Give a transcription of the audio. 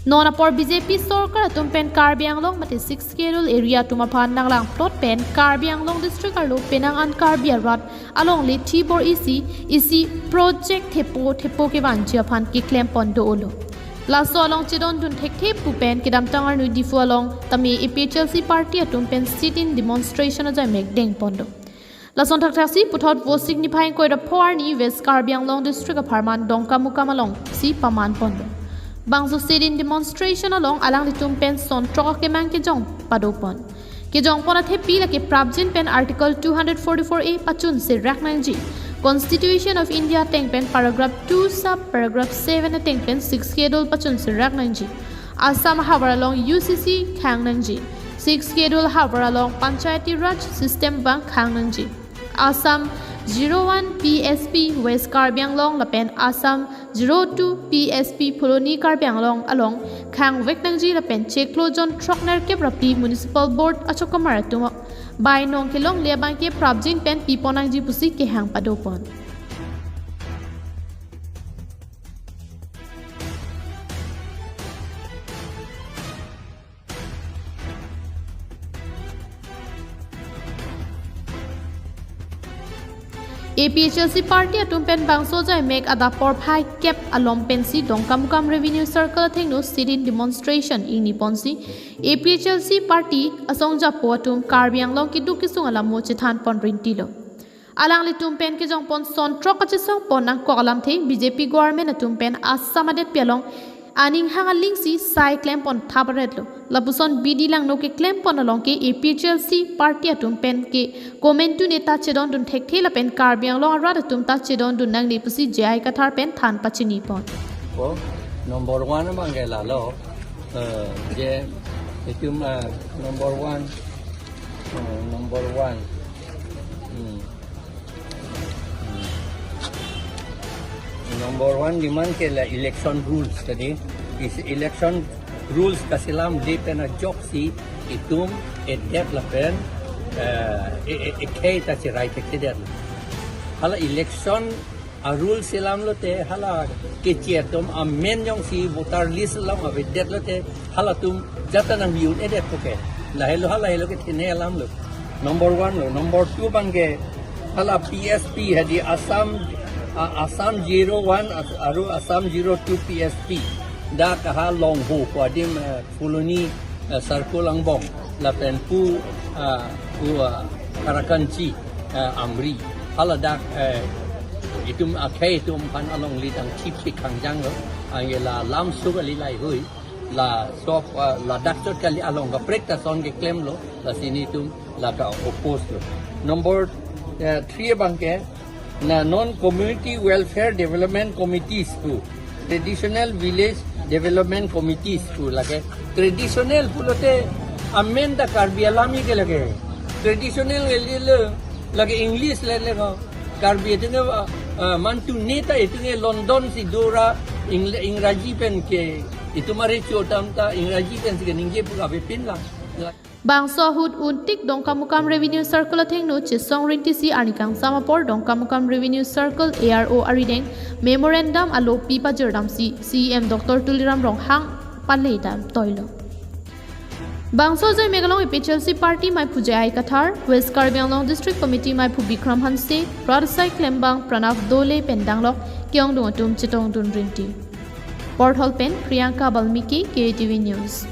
Nona por BJP Sorkar Atum pen Karbi Anglong mati 6 schedule area tumapan nang lang plot pen Karbi Anglong district arlo penang an Karbi Arat along le Tibor isi project tepo ke banjia pan ki claim pondo olo. Laso along chidon dun thek pu pen kidam tangar nu difu along tami Aphlc party atum pen sit-in demonstration Ajaimek deng pondo. Lason thak-thak puthot vote signifying koi rapor ni West Karbi Anglong district aparman Dongkamukam along si paman pondo. Bangso sit-in demonstration along alang litum pen son trok ke mang ke jong padopon. Ke jong pon athe pila ke prabjin pen article 244A pachun se raknang ji. Constitution of India teng pen paragraph 2 sub paragraph 7 teng pen 6 schedule pachun se raknang ji. Assam habar along UCC khangnang ji. 6 schedule habar along Panchayati Raj system bank khangnang ji. Assam 01 PSP West Karbi Anglong lapen Assam 02 PSP Puloni Karbi Anglong along Khang Veknangji lapen Cheklo John Trokner ke Prapi Municipal Board achokamara tuma by nong kelong lebang ke Prabjin pen Piponangji pusi ke hang padopon. Aphlc party atum pen bangso Ajaimek adapor phai kep alom pensi Dongkamukam revenue circle Athengno sit-in demonstration ingni ponsi Aphlc party Asong japo atum Karbi Anglong ki dukisung alamo chithan pon rintilo alang litum pen ke jong pon son trok achesong pon nang ko alam the BJP government atum pen asamadet pelong aning hanga lingsi sai claim pon thabaretlo labuson bidi lang no ke claim pon along ke Aphlc party atum pen ke commentu neta chedon dun thek thela pen Karbi Anglong arat atum ta chedon dun nang ni pusi jai kathar pen than pachini pon ko number 1 bangela lo je itum number 1 Number 1 demand ke la election rules tadi is election rules kasilam di pena joksi itum edep la pen ekei ta chirai te kedet hala election a rule silam lo te hala ke chetom amen yong si voter list lam abedet lo te hala tum jata nang yun edep poke la hala ke thine lam lo number 1 lo number 2 bangge hala PSP hadi Assam 01 aru Assam 02 PSP da kaha long ho kwadim fuloni circle angbong la pen pu karakanchi amri hala da itum akai tum pan along lidang chip si kangjang lo angela lam su ali lai hui la sok la doctor kali along ga prekta son ge claim lo la sini tum la ka oppose lo number 3 bangke na non-community welfare development committees to traditional village development committees to lage traditional pulote amenda Karbi alami ke lage traditional lage English le Karbi etenge mantu neta etenge London si dora Ingraji pen ke itumare chotam ta Ingraji pen si ningje pu abe pin la Bangso hud untik Dongkamukam revenue circle Athengno chisong rinti si anikang samapor Dongkamukam revenue circle ARO arideng memorandum alo pipa jerdam si CM Dr. Tuliram Ronghang panleidam toilo Bangso Ajaimek along Aphlc party mai pujai kathar West Karbi Anglong district committee mai pu Bikram Hanse Pradasai Klembang Pranav Dole pendanglok kyong dung atum chitong dun rinti Port Hall pen Priyanka Balmiki KTV News